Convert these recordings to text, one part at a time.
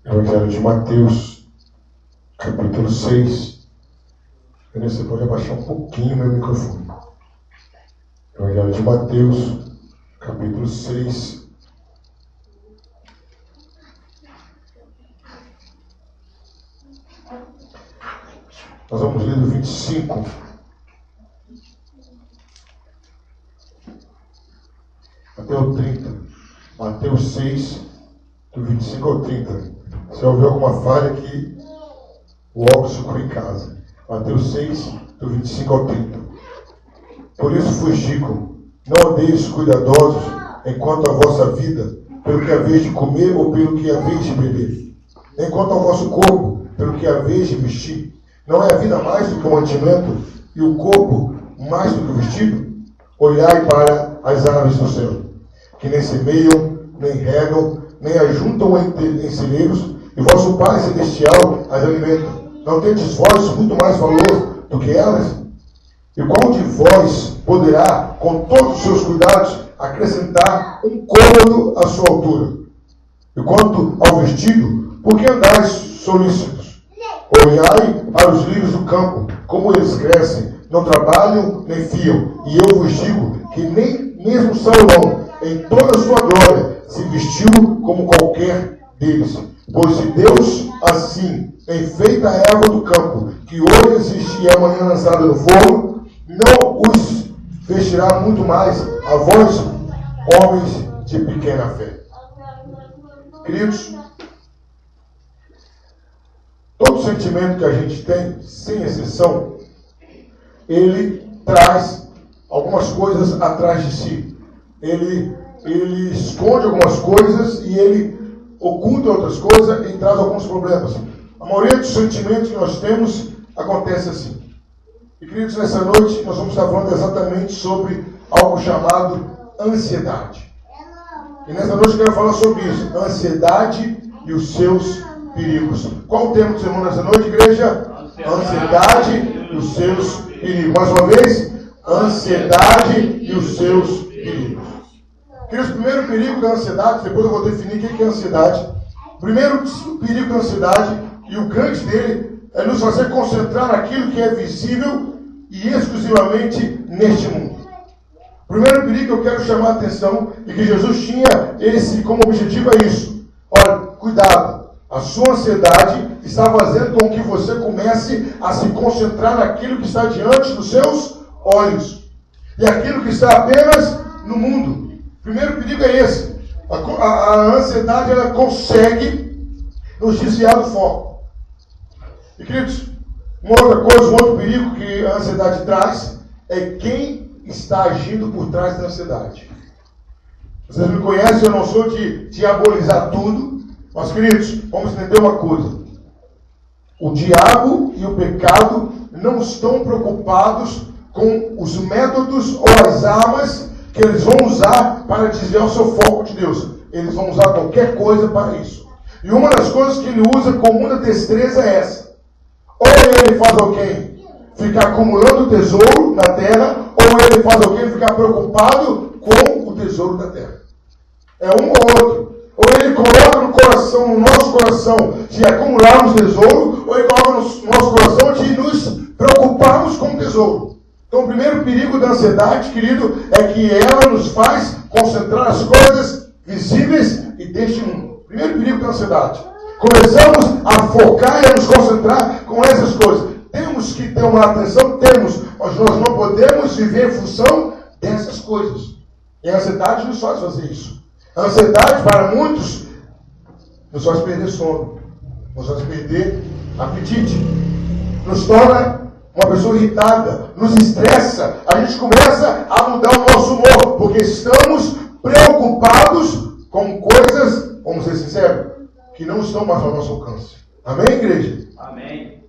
Evangelho de Mateus, capítulo 6. Você pode abaixar um pouquinho meu microfone. Evangelho de Mateus, capítulo 6. Nós vamos ler do 25 até o 30. Mateus 6, do 25 ao 30. Se houver alguma falha aqui, o óculos ficou em casa. Mateus 6, do 25 ao 30. Por isso vos digo, não andeis cuidadosos enquanto a vossa vida, pelo que haveis de comer ou pelo que haveis de beber, nem quanto ao vosso corpo, pelo que haveis de vestir. Não é a vida mais do que o mantimento, e o corpo mais do que o vestido? Olhai para as aves do céu, que nem semeiam, nem regam, nem ajuntam em celeiros, e vosso Pai Celestial as alimenta. Não tendes vós muito mais valor do que elas? E qual de vós poderá, com todos os seus cuidados, acrescentar um côvado à sua altura? E quanto ao vestido, por que andais solícitos? Olhai para os lírios do campo, como eles crescem, não trabalham nem fiam. E eu vos digo que nem mesmo Salomão, em toda a sua glória, se vestiu como qualquer deles. Pois se Deus assim enfeita a erva do campo, que hoje existe e amanhã lançada no fogo, não os vestirá muito mais a vós, homens de pequena fé. Queridos, todo sentimento que a gente tem, sem exceção, ele traz algumas coisas atrás de si. Ele esconde algumas coisas e ele oculta outras coisas e traz alguns problemas. A maioria dos sentimentos que nós temos acontece assim. E, queridos, nessa noite nós vamos estar falando exatamente sobre algo chamado ansiedade. E nessa noite eu quero falar sobre isso, a ansiedade e os seus perigos. Qual o tema do sermão nessa noite, igreja? Ansiedade e os seus perigos. Mais uma vez, ansiedade e os seus perigos. Queridos, o primeiro perigo da ansiedade, depois eu vou definir o que é ansiedade. O primeiro perigo da ansiedade, e o grande dele, é nos fazer concentrar naquilo que é visível e exclusivamente neste mundo. O primeiro perigo que eu quero chamar a atenção, e que Jesus tinha esse como objetivo, é isso. Olha, cuidado. A sua ansiedade está fazendo com que você comece a se concentrar naquilo que está diante dos seus olhos. E aquilo que está apenas no mundo. O primeiro perigo é esse. A ansiedade, ela consegue nos desviar do foco. E, queridos, uma outra coisa, um outro perigo que a ansiedade traz é quem está agindo por trás da ansiedade. Vocês me conhecem, eu não sou de diabolizar tudo, mas, queridos, vamos entender uma coisa. O diabo e o pecado não estão preocupados com os métodos ou as armas que eles vão usar para desviar o seu foco de Deus. Eles vão usar qualquer coisa para isso. E uma das coisas que ele usa com muita destreza é essa. Ou ele faz alguém ficar acumulando tesouro na terra, ou ele faz alguém ficar preocupado com o tesouro da terra. É um ou outro. Ou ele coloca no nosso coração, de acumularmos tesouro, ou ele coloca no nosso coração de nos preocuparmos com o tesouro. Então, o primeiro perigo da ansiedade, querido, é que ela nos faz concentrar as coisas visíveis e deste mundo. Primeiro perigo da ansiedade. Começamos a focar e a nos concentrar com essas coisas. Temos que ter uma atenção, mas nós não podemos viver em função dessas coisas. E a ansiedade nos faz fazer isso. A ansiedade, para muitos, nos faz perder sono, nos faz perder apetite, nos torna uma pessoa irritada, nos estressa. A gente começa a mudar o nosso humor, porque estamos preocupados com coisas, vamos ser sinceros, que não estão mais ao nosso alcance. Amém, igreja? Amém.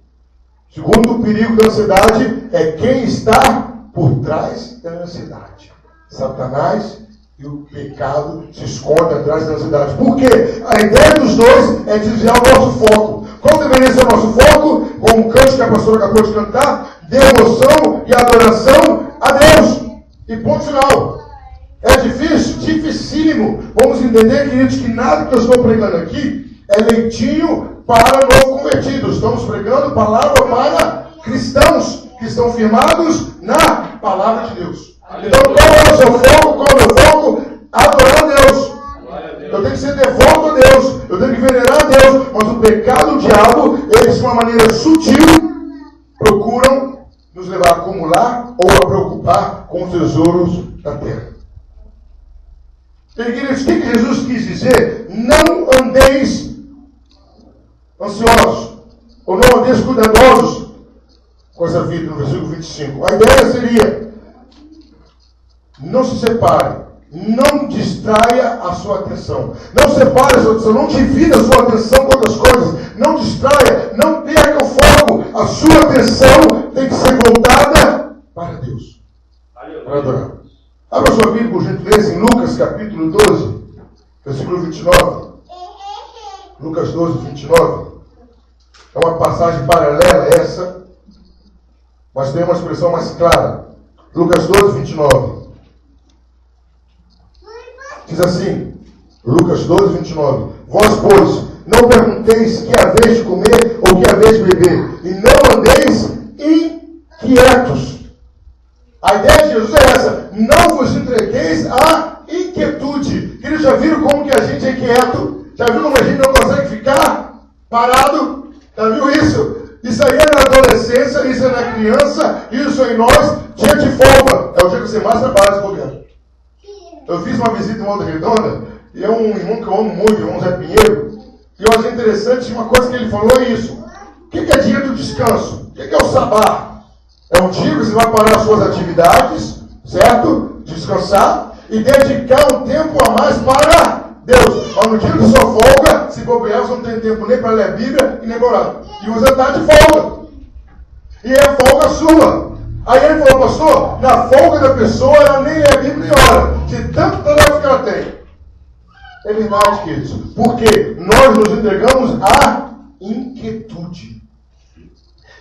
Segundo perigo da ansiedade é quem está por trás da ansiedade. Satanás e o pecado se escondem atrás da ansiedade. Por quê? A ideia dos dois é desviar o nosso foco. Qual deveria ser o nosso foco? Como o canto que a pastora acabou de cantar, devoção e adoração a Deus. E ponto final. É difícil? Dificílimo. Vamos entender, queridos, que nada que eu estou pregando aqui é leitinho para não convertidos. Estamos pregando palavra para cristãos que estão firmados na palavra de Deus. Então, qual é o seu foco? Qual é o meu foco? Adorar a Deus. Eu tenho que ser devoto a Deus. Eu tenho que venerar a Deus. Mas o pecado, o diabo, eles de uma maneira sutil procuram nos levar a acumular ou a preocupar com os tesouros da terra. E, queridos, o que Jesus quis dizer? Não andeis ansiosos, ou não andeis cuidadosos com essa vida, no versículo 25. A ideia seria: não se separe, não distraia a sua atenção. Não separe a sua atenção, não divida a sua atenção com outras coisas. Não distraia, não perca o foco. A sua atenção tem que ser voltada para Deus. Para adorar. Abra sua Bíblia, por gentileza, em Lucas capítulo 12, versículo 29. Lucas 12, 29. É uma passagem paralela a essa, mas tem uma expressão mais clara. Lucas 12, 29. Diz assim, Lucas 12, 29. Vós, pois, não pergunteis que haveis de comer ou que haveis de beber, e não andeis inquietos. A ideia de Jesus é essa: não vos entregueis à inquietude. Eles já viram como que a gente é inquieto? Já viram como a gente não consegue ficar parado? Já viu isso? Isso aí é na adolescência, isso é na criança, isso é em nós. Dia de folga é o dia que você mais trabalha esse governo. Eu fiz uma visita em Volta Redonda, e é um irmão que eu amo muito, o irmão Zé Pinheiro, e eu achei interessante, uma coisa que ele falou é isso: o que é dia do descanso? O que é o sabá? É um dia que você vai parar as suas atividades, certo? Descansar e dedicar um tempo a mais para Deus. Mas no dia da sua folga, se bobear, você não tem tempo nem para ler a Bíblia e nem para orar. E você está de folga. E é folga sua. Aí ele falou: pastor, na folga da pessoa, ela nem lê a Bíblia nem ora, de tanto tarefa que ela tem. É verdade, queridos. Porque nós nos entregamos à inquietude.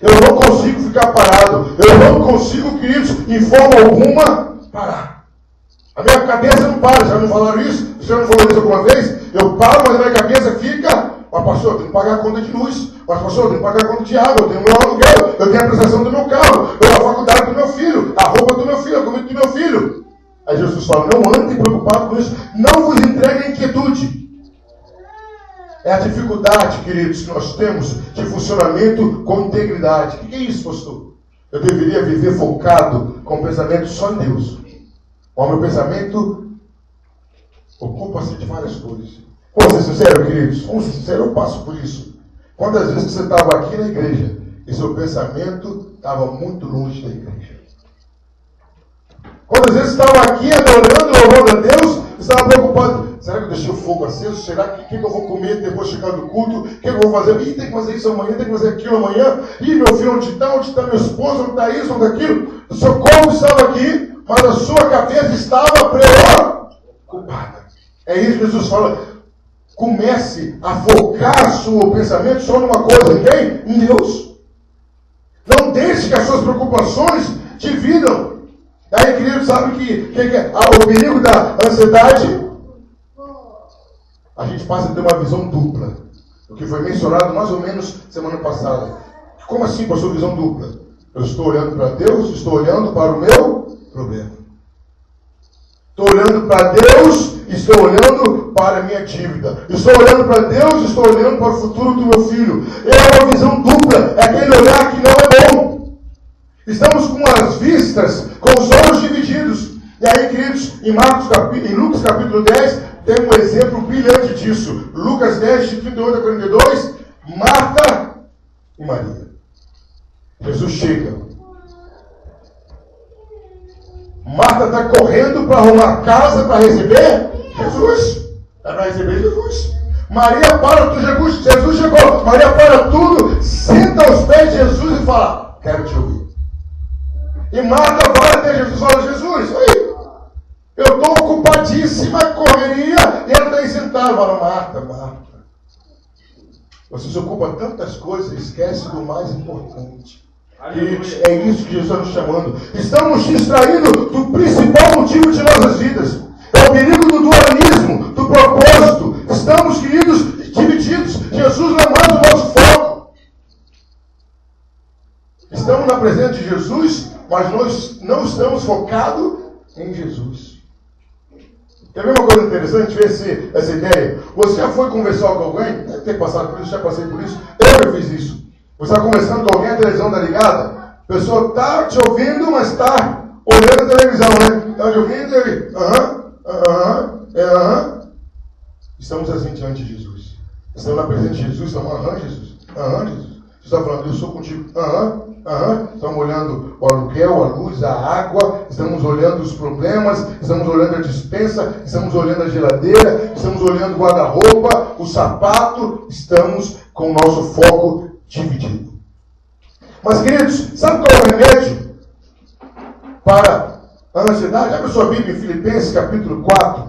Eu não consigo ficar parado. Eu não consigo, queridos, em forma alguma, parar. A minha cabeça não para. Já não falaram isso? Você não falou isso alguma vez? Eu paro, mas a minha cabeça fica: mas pastor, eu tenho que pagar a conta de luz. Mas pastor, eu tenho que pagar a conta de água. Eu tenho o meu aluguel. Eu tenho a prestação do meu carro. Eu tenho a faculdade do meu filho. A roupa do meu filho. A comida do meu filho. Aí Jesus fala: não andem preocupados com isso. Não vos entreguem à inquietude. É a dificuldade, queridos, que nós temos de funcionamento com integridade. O que é isso, pastor? Eu deveria viver focado com o pensamento só em Deus. O meu pensamento ocupa-se de várias coisas. Vamos ser sinceros, queridos? Vamos ser sinceros, eu passo por isso. Quantas vezes você estava aqui na igreja e seu pensamento estava muito longe da igreja? Quantas vezes você estava aqui adorando, louvando a Deus, você estava preocupado: será que eu deixei o fogo aceso? Será que eu vou comer depois de chegar do culto? O que eu vou fazer? Ih, tem que fazer isso amanhã, tem que fazer aquilo amanhã. Ih, meu filho, onde está? Onde está meu esposo? Onde está isso? Onde está aquilo? O seu corpo estava aqui, mas a sua cabeça estava preocupada. É isso que Jesus fala: comece a focar seu pensamento só numa coisa, ok? Em Deus. Não deixe que as suas preocupações dividam. Aí, querido, sabe que o perigo da ansiedade? A gente passa a ter uma visão dupla. O que foi mencionado mais ou menos semana passada. Como assim, pastor, visão dupla? Eu estou olhando para Deus, estou olhando para o meu problema. Estou olhando para Deus, estou olhando para a minha dívida. Estou olhando para Deus, estou olhando para o futuro do meu filho. É uma visão dupla, é aquele olhar que não é bom. Estamos com as vistas, com os olhos divididos. E aí, queridos, em Lucas capítulo 10, tem um exemplo brilhante disso. Lucas 10, de 38 a 42, Marta e Maria. Jesus chega. Marta está correndo para arrumar a casa para receber Jesus. Para receber Jesus. Maria para tudo. Jesus chegou. Maria para tudo, senta aos pés de Jesus e fala: quero te ouvir. E Marta vai até Jesus e fala: Jesus, aí, eu estou ocupadíssima, correria, e ela está aí sentada. Fala: Marta, você se ocupa de tantas coisas, esquece do mais importante. Queridos, é isso que Jesus está nos chamando. Estamos distraindo do principal motivo de nossas vidas. É o perigo do dualismo, do propósito mas nós não estamos focados em Jesus. Quer ver uma coisa interessante? Ver essa ideia. Você já foi conversar com alguém? Deve ter passado por isso, já passei por isso. Eu já fiz isso. Você está conversando com alguém, a televisão está ligada, a pessoa está te ouvindo, mas está olhando a televisão, né? Está te ouvindo e Estamos assim diante de Jesus. Estamos na presença de Jesus, estamos Jesus. Jesus. Você está falando, eu sou contigo. Estamos olhando o aluguel, a luz, a água, estamos olhando os problemas, estamos olhando a despensa, estamos olhando a geladeira, estamos olhando o guarda-roupa, o sapato, estamos com o nosso foco dividido. Mas, queridos, sabe qual é o remédio para a ansiedade? Abre sua Bíblia em Filipenses capítulo 4.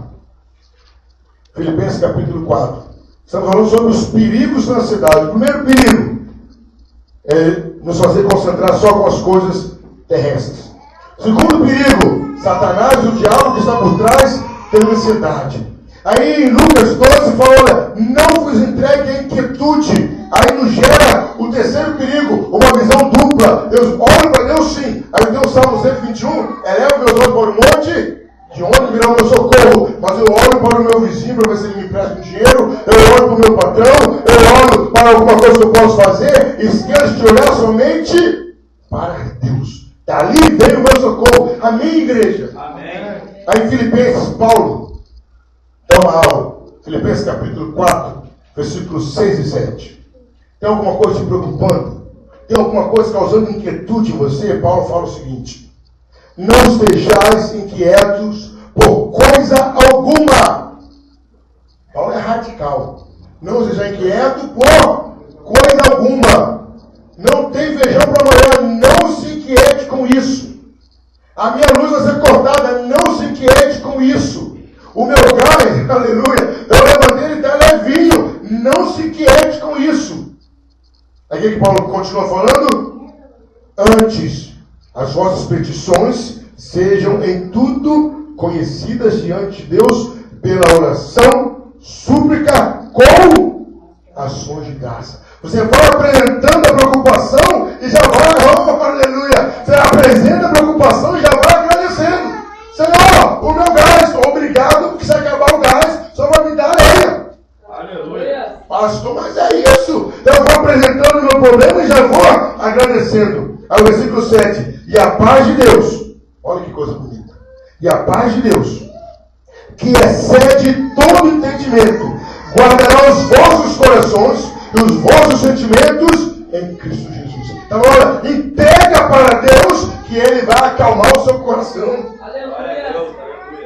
Filipenses capítulo 4. Estamos falando sobre os perigos da ansiedade. O primeiro perigo é nos fazer concentrar só com as coisas terrestres. Segundo perigo, Satanás e o diabo que está por trás da ansiedade. Aí em Lucas 12 fala, olha, não vos entregue à inquietude. Aí nos gera o terceiro perigo, uma visão dupla. Eu olho para Deus sim. Aí tem o Salmo 121, eleva meus olhos para o monte, de onde virá o meu socorro? Mas eu olho para o meu vizinho para ver se ele me empresta um dinheiro, eu olho para o meu patrão, eu olho para alguma coisa que eu posso fazer, e esqueço de olhar somente para Deus. Dali vem o meu socorro. Amém, igreja? Amém. Aí em Filipenses, Paulo dá uma aula. Filipenses capítulo 4, versículos 6 e 7. Tem alguma coisa te preocupando? Tem alguma coisa causando inquietude em você? Paulo fala o seguinte: não estejais inquietos por coisa alguma. Paulo é radical. Não esteja inquieto por coisa alguma. Não tem feijão para amanhã. Não se inquiete com isso. A minha luz vai ser cortada. Não se inquiete com isso. O meu gás, aleluia, eu levantei, ele está levinho. Não se inquiete com isso. Aí o que Paulo continua falando? Antes, as vossas petições sejam em tudo conhecidas diante de Deus pela oração, súplica, com ações de graça. Você vai apresentando a preocupação e já vai, aleluia, você apresenta a preocupação e já vai agradecendo. Senhor, o meu gás, obrigado, porque se acabar o gás, só vai me dar lenha. Aleluia. Pastor, mas é isso. Eu vou apresentando o meu problema e já vou agradecendo. Aí o versículo 7. E a paz de Deus, olha que coisa bonita. E a paz de Deus, que excede todo entendimento, guardará os vossos corações e os vossos sentimentos em Cristo Jesus. Então, olha, entrega para Deus que Ele vai acalmar o seu coração. Aleluia.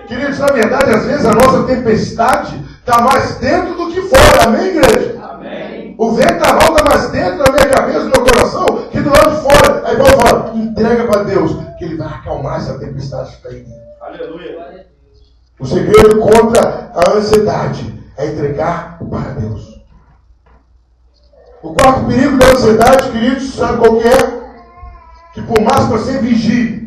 Queridos, na verdade, às vezes a nossa tempestade está mais dentro do que fora. Amém, igreja? Amém. O vendaval está mais dentro da minha cabeça, do meu coração, que do lado de fora. Aí Paulo fala, entrega para Deus, que Ele vai acalmar essa tempestade que está aí dentro. Aleluia. O segredo contra a ansiedade é entregar para Deus. O quarto perigo da ansiedade, queridos, sabe qual que é? Que por mais que você vigie,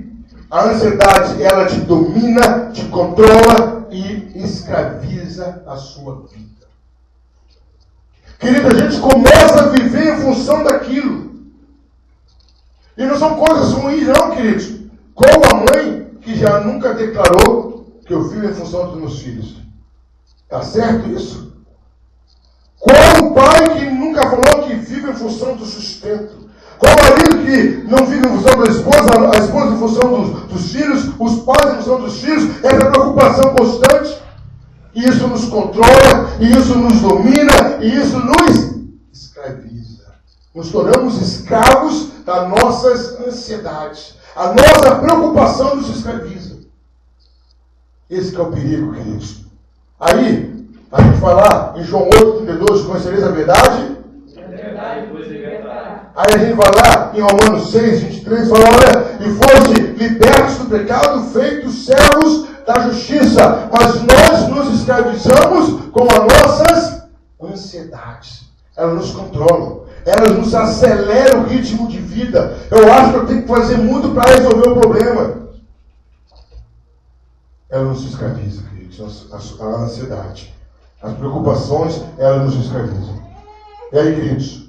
a ansiedade, ela te domina, te controla e escraviza a sua vida. Querido, a gente começa a viver em função daquilo. E não são coisas ruins não, queridos. Como a mãe que já nunca declarou que eu vivo em função dos meus filhos. Está certo isso? Como o pai que nunca falou que vive em função do sustento. Como o marido que não vive em função da esposa, a esposa em função dos filhos, os pais em função dos filhos, essa preocupação constante. E isso nos controla, e isso nos domina, e isso nos escraviza. Nos tornamos escravos das nossas ansiedades. A nossa preocupação nos escraviza. Esse que é o perigo, queridos. Aí, a gente vai lá em João 8,32, conhecereis a verdade? Aí a gente vai lá em Romanos 6,23, fala, olha, e foste libertos do pecado, feitos servos da justiça, mas nós nos escravizamos com as nossas ansiedades. Elas nos controlam, elas nos aceleram o ritmo de vida. Eu acho que eu tenho que fazer muito para resolver o problema. Ela nos escraviza, queridos, a ansiedade. As preocupações, elas nos escravizam. E aí, queridos,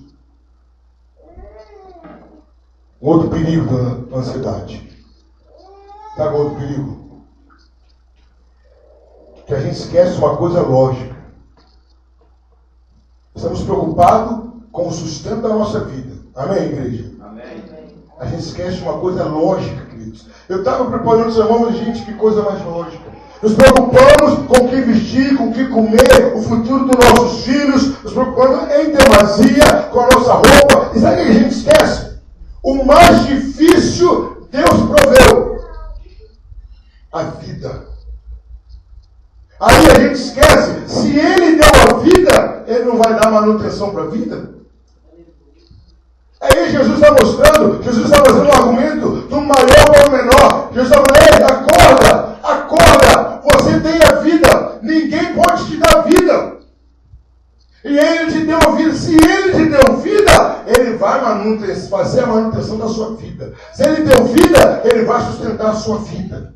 um outro perigo da ansiedade. Sabe qual é o perigo? Que a gente esquece uma coisa lógica. Estamos preocupados com o sustento da nossa vida. Amém, igreja? Amém. A gente esquece uma coisa lógica, queridos. Eu estava preparando os irmãos, gente, que coisa mais lógica. Nos preocupamos com o que vestir, com o que comer, o futuro dos nossos filhos. Nos preocupamos em demasia com a nossa roupa. E sabe o que a gente esquece? O mais difícil Deus proveu. A vida. Aí a gente esquece, se Ele deu a vida, Ele não vai dar manutenção para a vida? Aí Jesus está mostrando, Jesus está fazendo um argumento do maior para o menor. Jesus está falando, ei, acorda, acorda, você tem a vida, ninguém pode te dar vida. E Ele te deu a vida, se Ele te deu vida, Ele vai fazer a manutenção da sua vida. Se Ele deu vida, Ele vai sustentar a sua vida.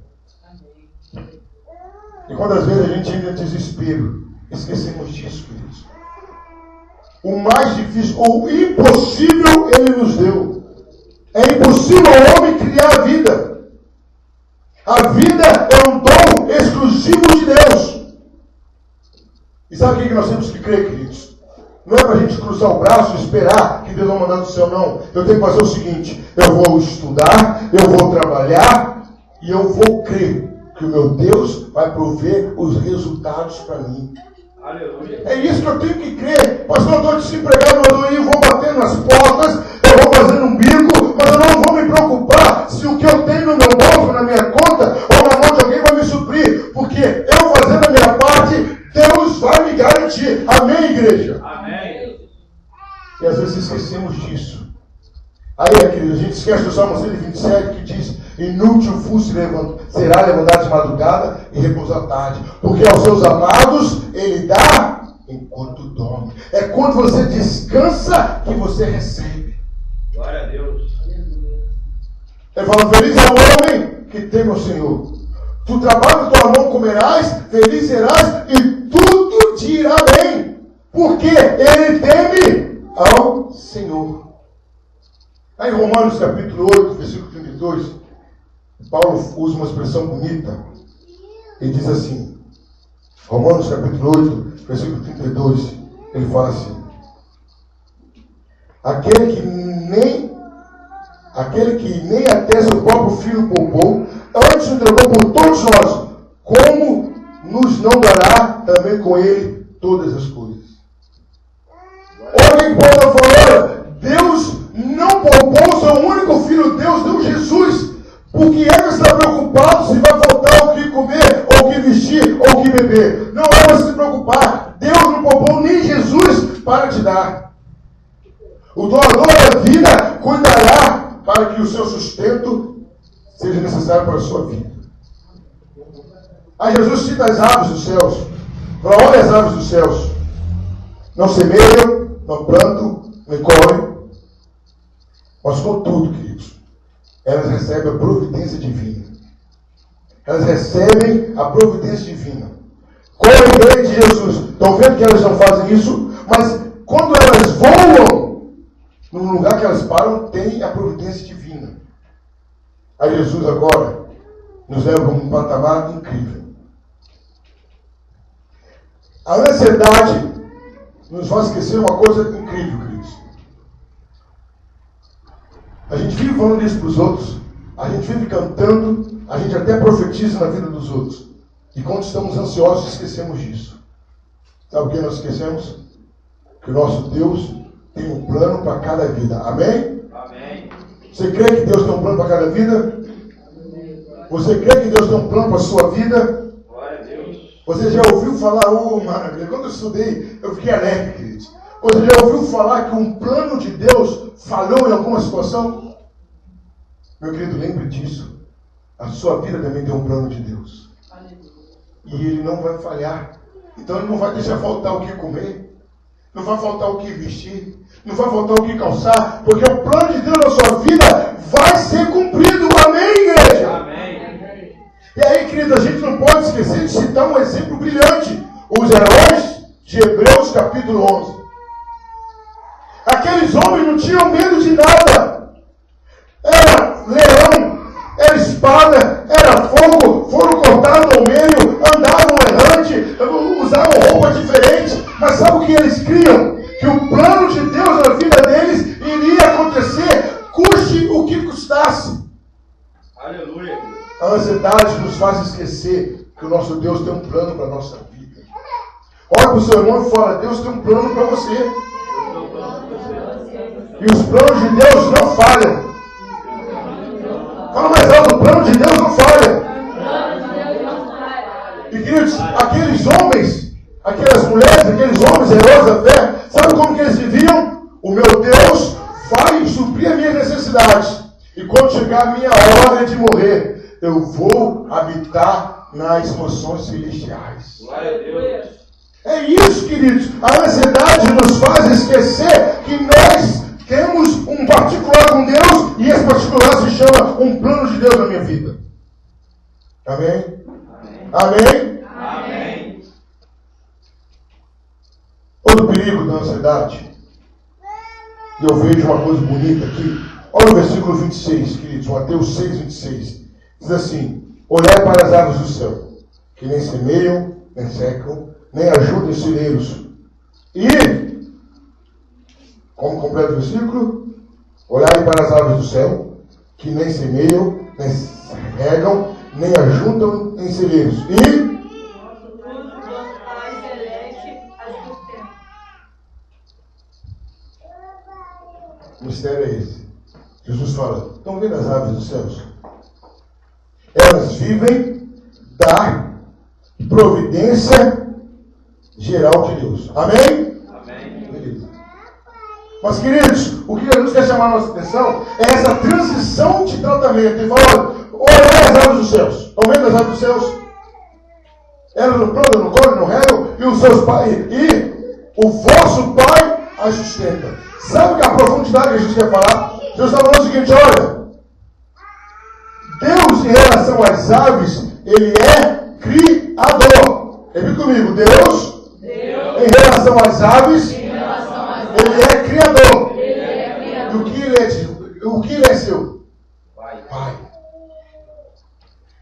E quantas vezes a gente entra em desespero, esquecemos disso, queridos. O mais difícil, ou impossível, Ele nos deu. É impossível ao homem criar a vida. A vida é um dom exclusivo de Deus. E sabe o que nós temos que crer, queridos? Não é para a gente cruzar o braço e esperar que Deus vai mandar do céu, não. Eu tenho que fazer o seguinte, eu vou estudar, eu vou trabalhar e eu vou crer que o meu Deus vai prover os resultados para mim. Aleluia. É isso que eu tenho que crer. Pastor, eu estou desempregado, eu vou bater nas portas, eu vou fazendo um bico, mas eu não vou me preocupar se o que eu tenho no meu bolso, na minha conta, ou na mão de alguém vai me suprir. Porque eu fazendo a minha parte, Deus vai me garantir. Amém, igreja? Amém. E às vezes esquecemos disso. Aí, querido, a gente esquece do Salmo 127 que diz: inútil fosse será levantado de madrugada e repousar à tarde, porque aos seus amados Ele dá enquanto dorme. É quando você descansa que você recebe. Glória a Deus. Ele fala: feliz é o homem que teme o Senhor. Tu trabalhas tua mão comerás, feliz serás e tudo te irá bem, porque ele teme ao Senhor. Aí em Romanos capítulo 8, versículo 32, Paulo usa uma expressão bonita. Ele diz assim, Romanos capítulo 8, versículo 32, ele fala assim: aquele que nem até seu próprio filho poupou, antes o entregou por todos nós, como nos não dará também com ele todas as coisas? Olha o que Paulo está falando. Deus não poupou seu único filho, Deus deu Jesus. Porque ele está preocupado se vai faltar o que comer, ou o que vestir, ou o que beber. Não é para se preocupar. Deus não poupou nem Jesus para te dar. O doador da vida cuidará para que o seu sustento seja necessário para a sua vida. Aí Jesus cita as aves dos céus. Fala: olha as aves dos céus. Não semeiam, não plantam, não colhem. Mas contudo, queridos, elas recebem a providência divina. Elas recebem a providência divina. Com a ideia de Jesus. Estão vendo que elas não fazem isso? Mas quando elas voam, no lugar que elas param, tem a providência divina. Aí Jesus agora nos leva a um patamar incrível. A ansiedade nos faz esquecer uma coisa incrível, queridos. A gente vive falando isso para os outros, a gente vive cantando, a gente até profetiza na vida dos outros. E quando estamos ansiosos, esquecemos disso. Sabe o que nós esquecemos? Que o nosso Deus tem um plano para cada vida. Amém? Amém. Você crê que Deus tem um plano para cada vida? Você crê que Deus tem um plano para a sua vida? Glória a Deus. Você já ouviu falar, maravilha, quando eu estudei, eu fiquei alegre, queridos. Você já ouviu falar que um plano de Deus falhou em alguma situação? Meu querido, lembre disso. A sua vida também tem um plano de Deus. E ele não vai falhar. Então ele não vai deixar faltar o que comer. Não vai faltar o que vestir. Não vai faltar o que calçar. Porque o plano de Deus na sua vida vai ser cumprido. Amém, igreja? Amém. E aí, querido, a gente não pode esquecer de citar um exemplo brilhante. Os heróis de Hebreus capítulo 11. Aqueles homens não tinham medo de nada. Era leão, era espada, era pessoa diferente, mas sabe o que eles criam? Que o plano de Deus na vida deles iria acontecer, custe o que custasse. Aleluia. A ansiedade nos faz esquecer que o nosso Deus tem um plano para a nossa vida. Olha para o seu irmão e fala: Deus tem um plano para você. E os planos de Deus não falham. Fala mais alto: o plano de Deus não falha. E queridos, aqueles homens, aquelas mulheres, aqueles homens heróis da fé, sabe como que eles viviam? O meu Deus vai suprir as minhas necessidades. E quando chegar a minha hora de morrer, eu vou habitar nas mansões celestiais. Glória a Deus. É isso, queridos. A ansiedade nos faz esquecer que nós temos um particular com Deus, e esse particular se chama um plano de Deus na minha vida. Amém? Amém? Amém. Outro perigo da ansiedade, e eu vejo uma coisa bonita aqui. Olha o versículo 26, queridos, Mateus 6, 26. Diz assim: olhai para as aves do céu, que nem semeiam, nem secam, nem ajudam os celeiros. E, como completa o versículo? Olhai para as aves do céu, que nem semeiam, nem regam, nem ajuntam em celeiros. E o mistério é esse. Jesus fala: estão vendo as aves dos céus? Elas vivem da providência geral de Deus. Amém? Amém. Beleza. Mas, queridos, o que Jesus quer chamar a nossa atenção é essa transição de tratamento. Ele fala: olha as aves dos céus. Estão vendo as aves dos céus? Elas não plantam, não colhem, não regam, e os seus pais, e o vosso Pai as sustenta. Sabe que a profundidade que Jesus quer falar? Jesus está falando o seguinte: olha, Deus, em relação às aves, Ele é criador. Repita comigo: Deus, em relação às aves, Ele é criador. E o que Ele é seu? Pai.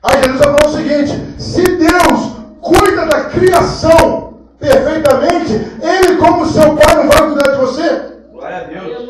Aí Jesus está falando o seguinte: se Deus cuida da criação perfeitamente, Ele, como seu Pai, não vai cuidar de você? Glória a Deus.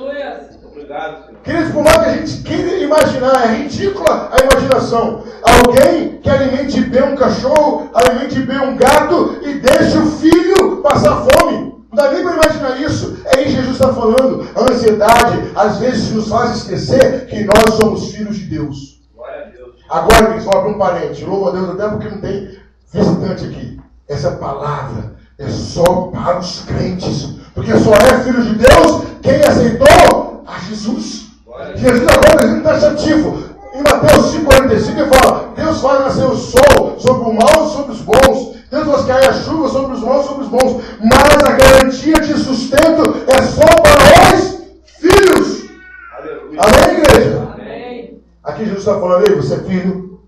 Obrigado, Senhor. Queridos, por mais que a gente queira imaginar, é ridícula a imaginação. Alguém que alimente bem um cachorro, alimente bem um gato e deixe o filho passar fome. Não dá nem para imaginar isso. É isso que Jesus está falando. A ansiedade, às vezes, nos faz esquecer que nós somos filhos de Deus. Glória a Deus. Agora, quem só para um parente, louva a Deus até porque não tem visitante aqui. Essa palavra é só para os crentes. Porque só é filho de Deus quem aceitou a Jesus. Jesus agora é taxativo. Em Mateus 5,45 ele fala: Deus faz nascer o sol sobre o mal e sobre os bons. Deus faz cair a chuva sobre os maus e sobre os bons. Mas a garantia de sustento é só para os filhos. Aleluia. Amém, igreja? Amém. Aqui Jesus está falando: ei, você é filho,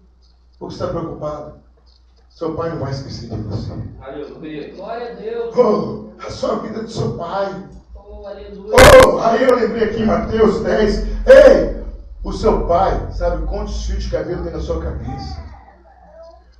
por que você está preocupado? Seu pai não vai esquecer de você. Aleluia. Glória a Deus. Oh, a sua vida é do seu pai. Oh, aleluia. Oh, aí eu lembrei aqui em Mateus 10. Ei, o seu pai sabe quantos fios de cabelo tem na sua cabeça.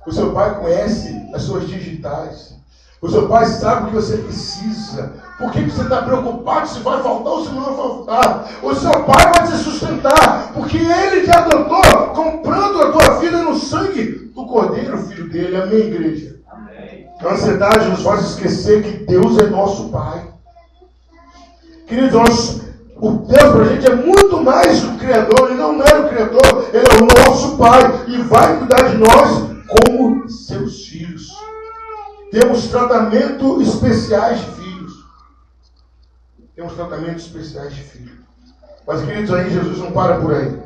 O seu pai conhece as suas digitais. O seu pai sabe o que você precisa. Por que você está preocupado se vai faltar ou se não vai faltar? O seu pai vai te sustentar, porque ele te adotou, comprando a tua vida no sangue do Cordeiro, filho dele. Amém, igreja? Amém. A ansiedade nos faz esquecer que Deus é nosso Pai. Queridos, o Deus para a gente é muito mais do Criador. Ele não é o Criador, Ele é o nosso Pai e vai cuidar de nós como seus filhos. Temos tratamento especiais de filhos. Temos tratamentos especiais de filhos. Mas, queridos, aí Jesus não para por aí.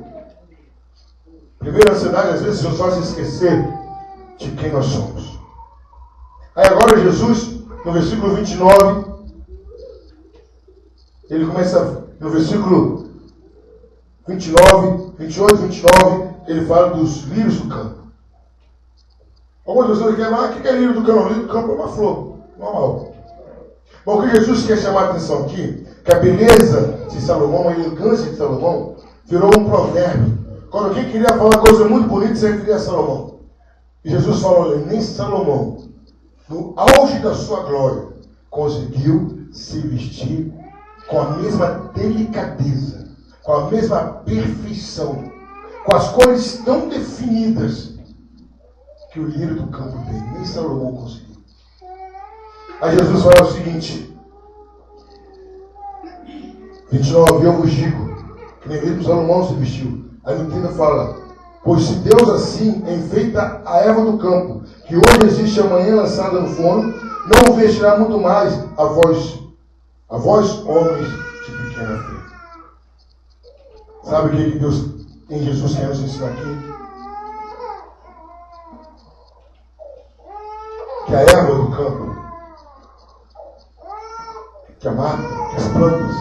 Primeiro, a ansiedade às vezes nos faz esquecer de quem nós somos. Aí agora Jesus, no versículo 29, ele começa, no versículo 29, 28, 29, ele fala dos lírios do campo. Algumas pessoas querem falar: o que é lírio do campo? O lírio do campo é uma flor, normal. Bom, o que Jesus quer chamar a atenção aqui, que a beleza de Salomão, a elegância de Salomão, virou um provérbio. Quando alguém queria falar uma coisa muito bonita, você referia a Salomão. E Jesus falou: olha, nem Salomão, no auge da sua glória, conseguiu se vestir com a mesma delicadeza, com a mesma perfeição, com as cores tão definidas que o lírio do campo tem. Nem Salomão conseguiu. Aí Jesus fala o seguinte, 29, eu vos digo, que nem mesmo Salomão se vestiu. Aí no 30 fala, pois se Deus assim enfeita a erva do campo, que hoje existe amanhã lançada no forno, não o vestirá muito mais a vós homens de pequena fé. Sabe o que Deus em Jesus quer nos ensinar aqui? Que a erva do campo, que a mata, que as plantas,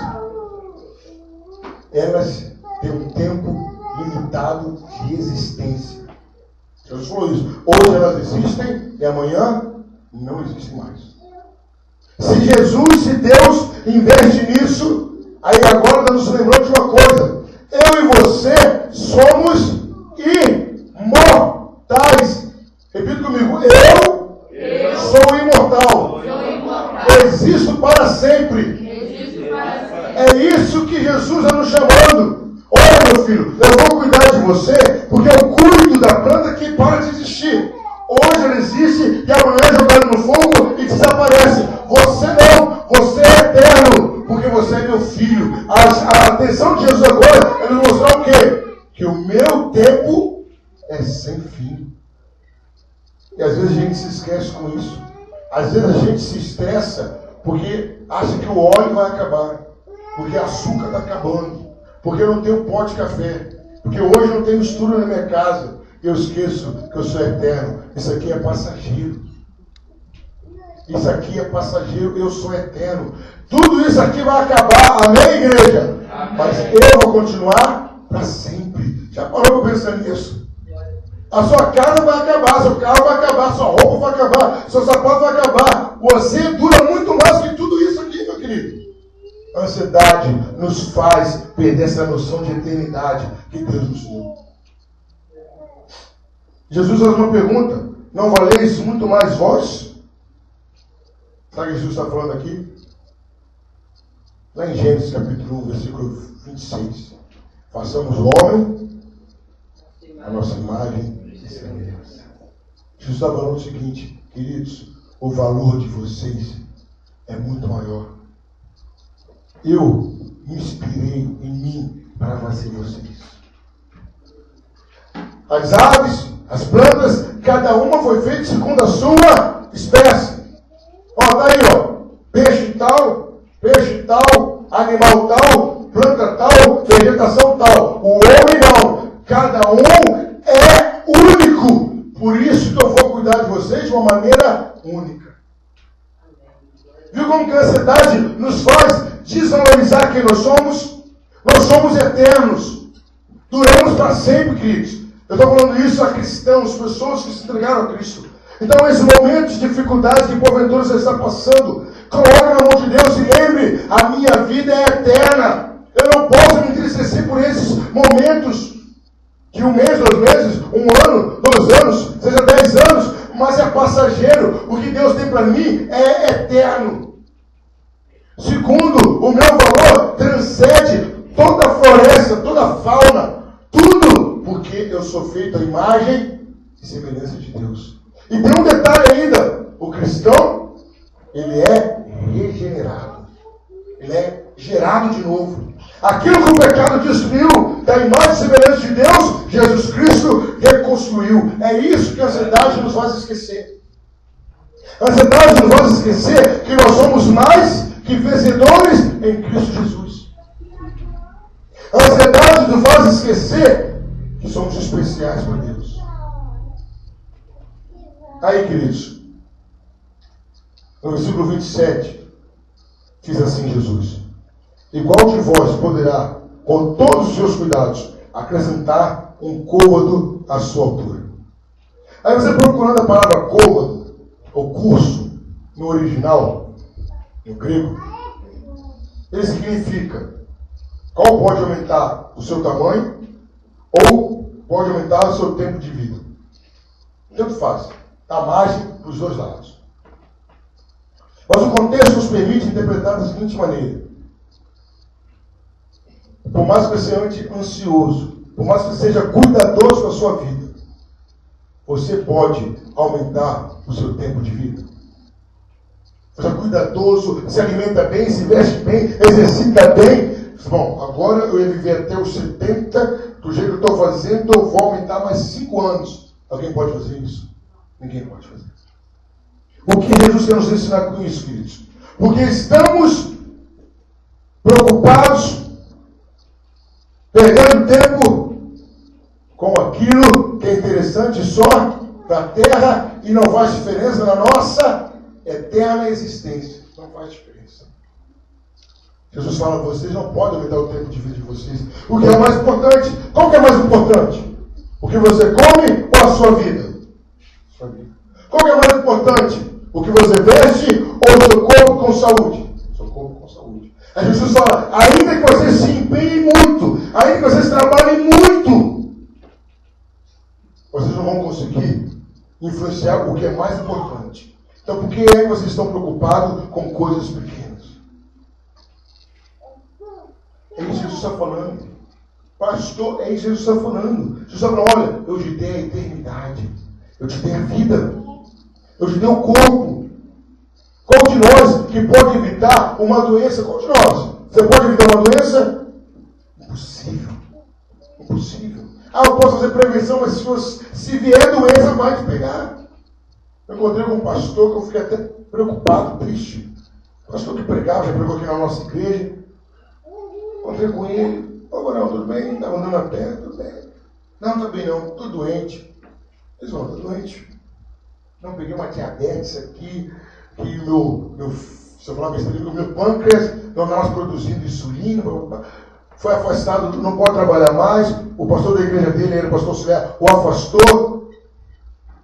elas têm um tempo limitado de existência. Jesus falou isso. Hoje elas existem e amanhã não existem mais. Se Deus investe nisso, aí agora está nos lembrando de uma coisa. Eu e você somos imortais. Repita comigo. Eu sou imortal. Existo para sempre. É isso que Jesus está nos chamando. Olha, meu filho, eu vou cuidar de você porque eu cuido da planta que para de existir. Hoje ela existe e amanhã é jogada no fogo e desaparece. Você não, você é eterno, porque você é meu filho. A atenção de Jesus agora é nos mostrar o quê? Que o meu tempo é sem fim. E às vezes a gente se esquece com isso. Às vezes a gente se estressa porque acha que o óleo vai acabar, porque o açúcar está acabando, porque eu não tenho pó de café, porque hoje não tem mistura na minha casa. Eu esqueço que eu sou eterno. Isso aqui é passageiro. Isso aqui é passageiro. Eu sou eterno. Tudo isso aqui vai acabar. Amém, igreja? Amém. Mas eu vou continuar para sempre. Já parou para pensar nisso? A sua casa vai acabar, seu carro vai acabar, sua roupa vai acabar, seu sapato vai acabar. Você dura muito mais que tudo isso aqui, meu querido. A ansiedade nos faz perder essa noção de eternidade que Deus nos deu. Jesus faz uma pergunta: não valeis muito mais vós? Sabe o que Jesus está falando aqui? Lá em Gênesis capítulo 1, versículo 26. Façamos o homem a nossa imagem e semelhança. Jesus está falando o seguinte, queridos, o valor de vocês é muito maior. Eu me inspirei em mim para fazer vocês. As aves, as plantas, cada uma foi feita segundo a sua espécie. Ó, tá aí, ó. Peixe tal, animal tal, planta tal, vegetação tal. O homem não. Cada um é único. Por isso que eu vou cuidar de vocês de uma maneira única. Viu como que a ansiedade nos faz desvalorizar quem nós somos? Nós somos eternos. Duramos para sempre, queridos. Eu estou falando isso a cristãos, pessoas que se entregaram a Cristo. Então, esse momento de dificuldade que porventura você está passando, coloque na mão de Deus e lembre, a minha vida é eterna. Eu não posso me entristecer por esses momentos de 1 mês, 2 meses, 1 ano, 2 anos, seja 10 anos, mas é passageiro. O que Deus tem para mim é eterno. Segundo, o meu valor transcende toda a floresta, toda a fauna, tudo, porque eu sou feito à imagem e semelhança de Deus. E tem um detalhe ainda, o cristão, ele é regenerado, ele é gerado de novo. Aquilo que o pecado destruiu da imagem e semelhança de Deus, Jesus Cristo reconstruiu. É isso que a ansiedade nos faz esquecer. A ansiedade nos faz esquecer que nós somos mais que vencedores em Cristo Jesus. A ansiedade nos faz esquecer que somos especiais para Deus. Aí, queridos, no versículo 27, diz assim Jesus: e qual de vós poderá, com todos os seus cuidados, acrescentar um côvado à sua altura? Aí você procurando a palavra côvado, ou curso, no original, no grego, ele significa qual pode aumentar o seu tamanho ou pode aumentar o seu tempo de vida. Tanto faz. Dá margem para os dois lados. Mas o contexto nos permite interpretar da seguinte maneira. Por mais que você ande ansioso, por mais que você seja cuidadoso com a sua vida, você pode aumentar o seu tempo de vida. Você é cuidadoso, se alimenta bem, se veste bem, exercita bem. Bom, agora eu ia viver até os 70, do jeito que eu estou fazendo, eu vou aumentar mais 5 anos. Alguém pode fazer isso? Ninguém pode fazer isso. O que Jesus quer nos ensinar com isso, queridos? Porque estamos preocupados, perdendo tempo com aquilo que é interessante só da terra e não faz diferença na nossa eterna existência. Não faz diferença. Jesus fala, vocês não podem aumentar o tempo de vida de vocês. O que é mais importante? Qual que é mais importante? O que você come ou a sua vida? Sua vida. Qual que é mais importante? O que você veste ou o seu corpo com saúde? Seu corpo com saúde. Aí Jesus fala, ainda que vocês se empenhem muito, ainda que vocês trabalhem muito, vocês não vão conseguir influenciar o que é mais importante. Então, por que é que vocês estão preocupados com coisas pequenas? É isso que Jesus está falando. Pastor, é isso que Jesus está falando. Jesus está falando, olha, eu te dei a eternidade. Eu te dei a vida. Eu te dei o corpo. Qual de nós que pode evitar uma doença? Qual de nós? Você pode evitar uma doença? Impossível. Impossível. Ah, eu posso fazer prevenção, mas se vier doença, vai te pegar. Eu encontrei com um pastor que eu fiquei até preocupado, triste. O pastor que pregava, já pregou aqui na nossa igreja. Encontrei com ele. Ô, Barão, tudo bem? Estava andando a pé? Tudo bem. Não, tá bem não. Tô doente. Eles vão, tô doente. Não, peguei uma diabetes aqui, que se eu falar besteira, o meu pâncreas não estava produzindo insulina, foi afastado, não pode trabalhar mais. O pastor da igreja dele, era o pastor auxiliar, o afastou.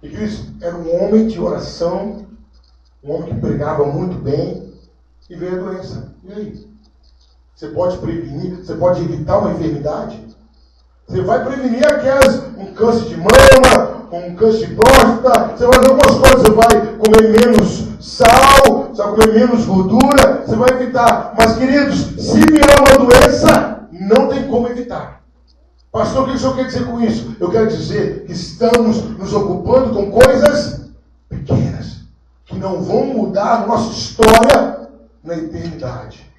E Cristo era um homem de oração, um homem que pregava muito bem, e veio a doença. E aí? Você pode prevenir, você pode evitar uma enfermidade? Você vai prevenir um câncer de mama, um câncer de próstata, você vai fazer algumas coisas, você vai comer menos sal, você vai comer menos gordura, você vai evitar. Mas, queridos, se vier uma doença, não tem como evitar. Pastor, o que o senhor quer dizer com isso? Eu quero dizer que estamos nos ocupando com coisas pequenas, que não vão mudar a nossa história na eternidade.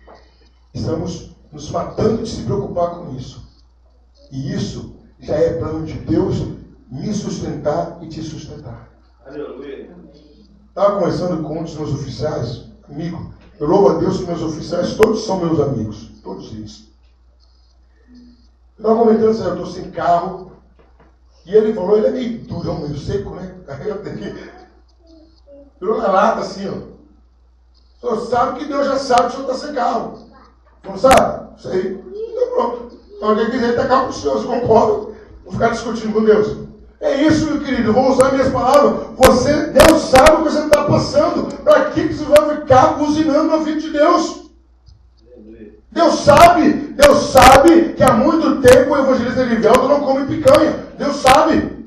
Estamos nos matando de se preocupar com isso. E isso já é plano de Deus me sustentar e te sustentar. Aleluia. Estava conversando com um dos meus oficiais, amigo. Eu louvo a Deus que meus oficiais todos são meus amigos. Todos eles. Eu estava comentando assim, eu estou sem carro. E ele falou, ele é meio durão, meio seco, né? Aí eu tenho que... Virou na lata assim, ó. O senhor sabe que Deus já sabe que o senhor está sem carro. Não sabe? Sei. Então pronto. Então alguém quiser dar carro para o senhor, se concorda. Vou ficar discutindo com Deus. É isso, meu querido. Eu vou usar minhas palavras. Deus sabe o que você está passando. Para que você vai ficar buzinando na vida de Deus? Deus sabe que há muito tempo o evangelista Erivelto não come picanha. Deus sabe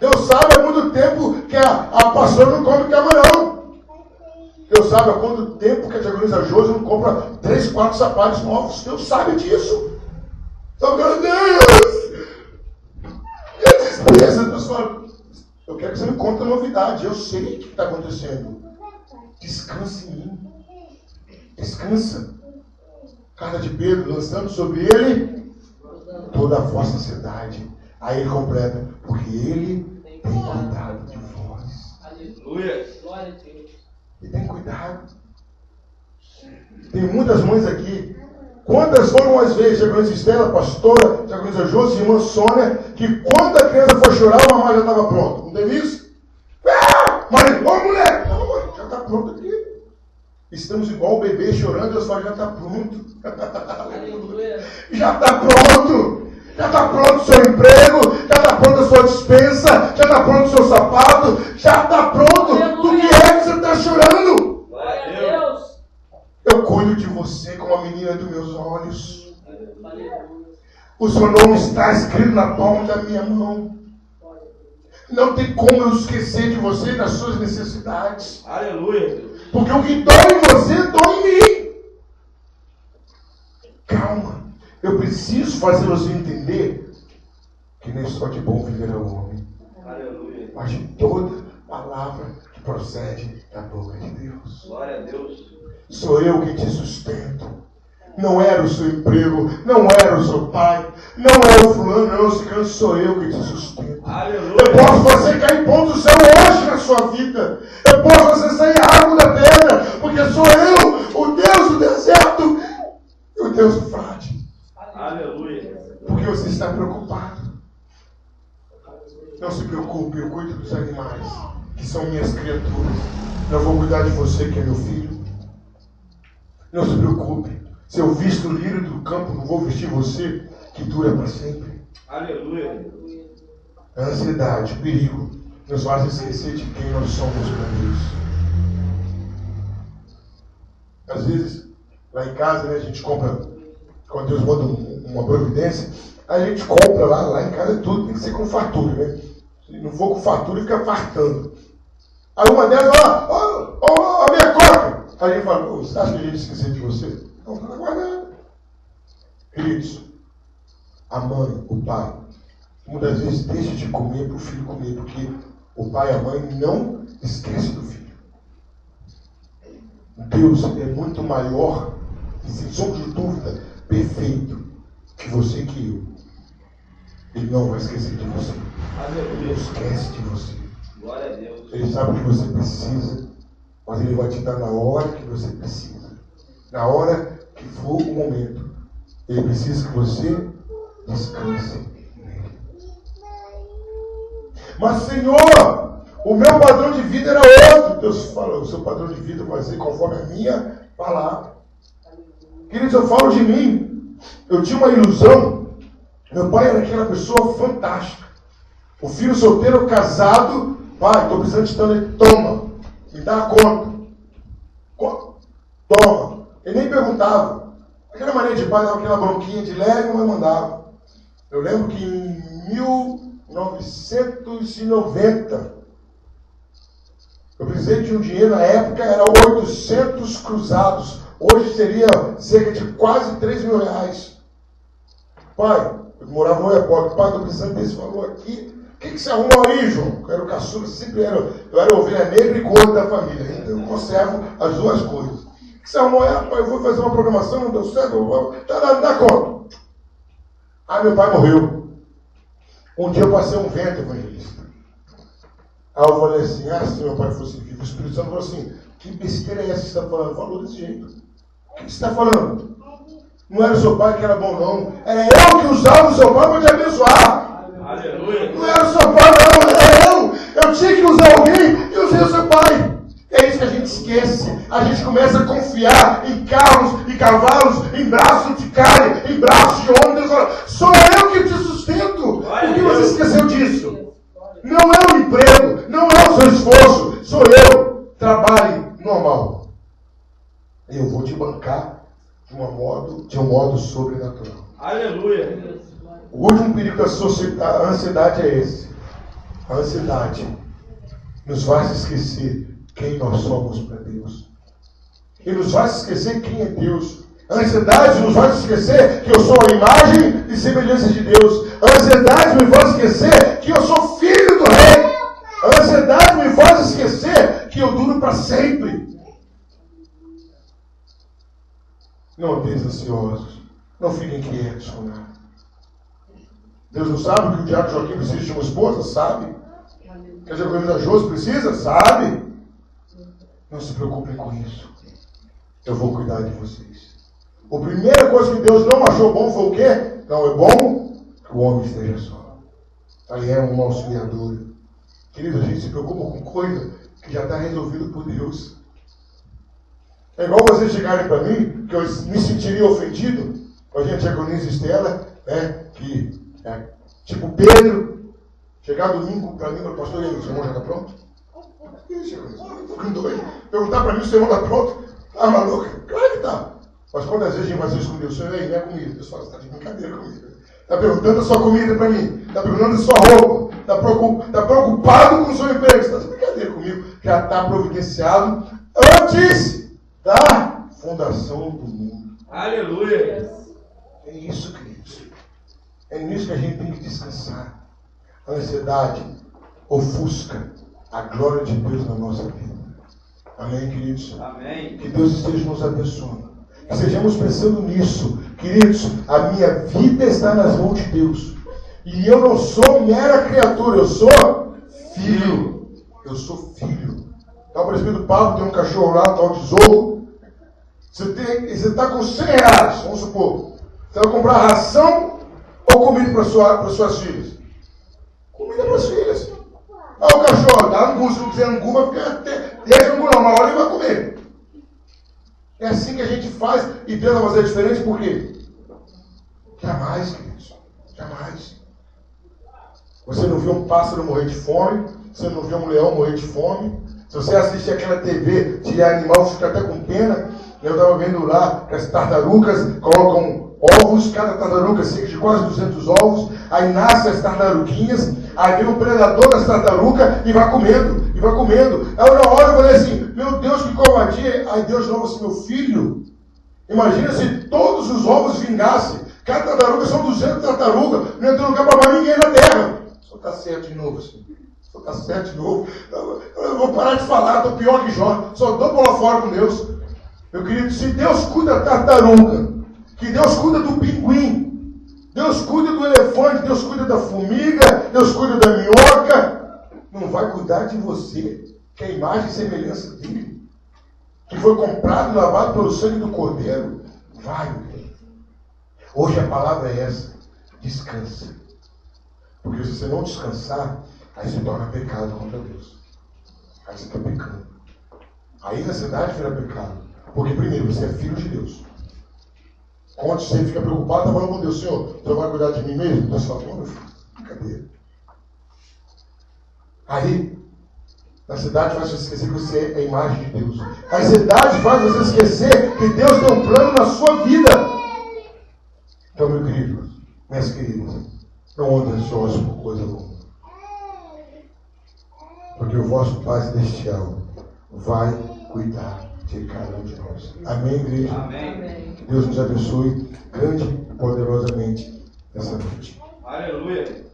há muito tempo que a pastora não come camarão. Deus sabe há quanto tempo que a diaconisa Josi não compra 3, 4 sapatos novos. Deus sabe disso. Então, meu Deus! E a despesa, Deus fala, eu quero que você me conte a novidade. Eu sei o que está acontecendo. Descanse em mim. Descansa. Carta de Pedro, lançando sobre ele toda a vossa ansiedade. Aí ele completa, porque ele tem cuidado de vós. Aleluia. Glória a Deus. Ele tem cuidado. Tem muitas mães aqui. Quantas foram as vezes, diaconisa Estela, pastora, diaconisa Josi, irmã Sônia, que quando a criança foi chorar, a mamãe já estava pronta. Não teve isso? Mas, ô mulher, não, já está pronto aqui. Estamos igual o bebê chorando, Deus fala, já está pronto. Aleluia. Já está pronto. Já está pronto o seu emprego, já está pronta a sua dispensa, já está pronto o seu sapato, já está pronto. Aleluia. Do que é que você está chorando? Glória a Deus. Eu cuido de você como a menina dos meus olhos. Aleluia. O seu nome está escrito na palma da minha mão. Não tem como eu esquecer de você e das suas necessidades. Aleluia. Porque o que dói em você, dói em mim. Calma. Eu preciso fazer você entender que nem só de bom viverá o homem, Aleluia. mas de toda palavra que procede da boca de Deus. Glória a Deus. Sou eu que te sustento. Não era o seu emprego, não era o seu pai, não é o fulano, não é o ciclano, sou eu que te sustento. Aleluia. Eu posso fazer cair pão do céu hoje na sua vida. Eu posso fazer sair água da pedra, porque sou eu, o Deus do deserto e o Deus do frágil. Aleluia. Porque você está preocupado. Não se preocupe, eu cuido dos animais, que são minhas criaturas. Não vou cuidar de você, que é meu filho. Não se preocupe. Se eu visto o lírio do campo, não vou vestir você, que dura para sempre. Aleluia. A ansiedade, o perigo, nos faz esquecer de quem nós somos para Deus. Às vezes, lá em casa, né, a gente compra, quando Deus manda uma providência, a gente compra lá em casa tudo, tem que ser com fartura, né? Se não for com fartura, fica fartando. Aí uma delas, ó, a minha coca! Aí a gente fala, você acha que a gente esqueceu de você? Não, está guardado. Queridos, a mãe, o pai, muitas vezes deixa de comer para o filho comer, porque o pai e a mãe não esquecem do filho. Deus é muito maior, e sem sombra de dúvida, perfeito, que você e que eu. Ele não vai esquecer de você. Ele não esquece de você. Glória a Deus. Ele sabe o que você precisa, mas Ele vai te dar na hora que você precisa. Na hora que for o momento. Ele precisa que você descanse nele. Mas, Senhor, o meu padrão de vida era outro. Deus fala, o seu padrão de vida vai ser conforme a minha palavra. Queridos, eu falo de mim. Eu tinha uma ilusão. Meu pai era aquela pessoa fantástica. O filho solteiro, casado. Pai, estou precisando de tanto. Ele toma. Me dá a conta. Toma. Ele nem perguntava. Aquela maneira de pai dava aquela bronquinha de leve, mas mandava. Eu lembro que em 1990, eu precisei de um dinheiro, na época era 800 cruzados. Hoje seria cerca de quase 3 mil reais. Pai, eu morava no Oiapoque. Pai, estou precisando desse valor aqui. O que você arruma aí, João? Eu era o caçula, eu era ovelha negra e gordo da família. Então eu conservo as duas coisas. O que você arrumou aí? Pai, eu vou fazer uma programação, não deu certo, dá conta. Aí meu pai morreu. Um dia eu passei um vento, evangelista. Aí eu falei assim, se meu pai fosse vivo, o Espírito Santo falou assim, que besteira é essa que você está falando? Falou desse jeito. O que você está falando? Não era o seu pai que era bom, não. Era eu que usava o seu pai para te abençoar. Aleluia. Não era o seu pai, não. Era eu. Eu tinha que usar alguém e usei o seu pai. É isso que a gente esquece. A gente começa a confiar em carros e cavalos, em braços de carne, em braços de homem. Deus fala, sou eu que te sustento. Por que você esqueceu disso? Não é o emprego, não é o seu esforço. Sou eu. Trabalhe normal. Eu vou te bancar de um modo sobrenatural. Aleluia. O último perigo da sociedade, a ansiedade é esse. A ansiedade nos faz esquecer quem nós somos para Deus. E nos faz esquecer quem é Deus. A ansiedade nos faz esquecer que eu sou a imagem e semelhança de Deus. A ansiedade me faz esquecer que eu sou filho do Rei. A ansiedade me faz esquecer que eu duro para sempre. Não andeis ansiosos. Não fiquem quietos com nada. Deus não sabe que o diácono Joaquim precisa de uma esposa? Sabe. Que a Jacobina Josi precisa? Sabe. Não se preocupem com isso. Eu vou cuidar de vocês. A primeira coisa que Deus não achou bom foi o quê? Não é bom que o homem esteja só. Aí é um auxiliador. Querido, a gente se preocupa com coisa que já está resolvida por Deus. É igual vocês chegarem para mim, que eu me sentiria ofendido com a gente agoniza Estela, né? Que tipo Pedro, chegar domingo para mim, pastor, e aí, o sermão já está pronto? Ficando doido. Perguntar para mim se o sermão está pronto. Ah, maluca? Claro que está. Mas quantas vezes a gente faz isso com Deus? Senhor, aí, não é comida. Deus fala, você está de brincadeira comigo. Está perguntando a sua comida para mim. Está perguntando a sua roupa. Está preocupado com o seu emprego. Você está de brincadeira comigo. Já está providenciado antes da fundação do mundo. Aleluia. É isso, queridos. É nisso que a gente tem que descansar. A ansiedade ofusca a glória de Deus na nossa vida. Amém, queridos? Amém. Que Deus esteja nos abençoando. Que sejamos pensando nisso. Queridos, a minha vida está nas mãos de Deus. E eu não sou mera criatura, eu sou filho. Eu sou filho. Então, o presbítero Pablo tem um cachorro lá, tal tesouro. Você está com 100 reais, vamos supor. Você vai comprar ração ou comida para suas filhas? Comida para as filhas. Ah, o cachorro dá angu, se não quiser angu, vai ficar. Deixa angu não, uma hora ele vai comer. É assim que a gente faz e Deus vai fazer diferente, por quê? Jamais, queridos. Jamais. Você não viu um pássaro morrer de fome, você não viu um leão morrer de fome. Se você assiste aquela TV de animal, fica até com pena. Eu estava vendo lá que as tartarugas colocam ovos, cada tartaruga cerca de quase 200 ovos, aí nascem as tartaruguinhas, aí vem o predador das tartarugas e vai comendo, e vai comendo. Aí na hora eu falei assim, meu Deus, que covardia. Aí Deus falou assim, meu filho, imagina se todos os ovos vingassem. Cada tartaruga são 200 tartarugas, não tem lugar para mais ninguém na terra. Só está certo de novo, assim. Só está certo de novo. Eu vou parar de falar, estou pior que Jó, só dou bola fora com Deus. Meu querido, se Deus cuida da tartaruga, que Deus cuida do pinguim, Deus cuida do elefante, Deus cuida da formiga, Deus cuida da minhoca, não vai cuidar de você, que é a imagem e semelhança dele, que foi comprado e lavado pelo sangue do Cordeiro? Vai, meu querido. Hoje a palavra é essa, descansa. Porque se você não descansar, aí se torna pecado contra Deus. Aí você está pecando. Aí a cidade vira pecado. Porque primeiro, você é filho de Deus. Quando você fica preocupado, está falando com Deus, Senhor, você vai cuidar de mim mesmo? Deus fala, não, meu filho, brincadeira. Aí, a cidade faz você esquecer que você é a imagem de Deus. A cidade faz você esquecer que Deus tem um plano na sua vida. Então, meu querido, minhas queridas, não andem ansiosos por coisa alguma. Porque o vosso Pai Celestial vai cuidar de cada um de nós. Amém, igreja? Amém. Que Deus nos abençoe grande e poderosamente nessa noite. Aleluia.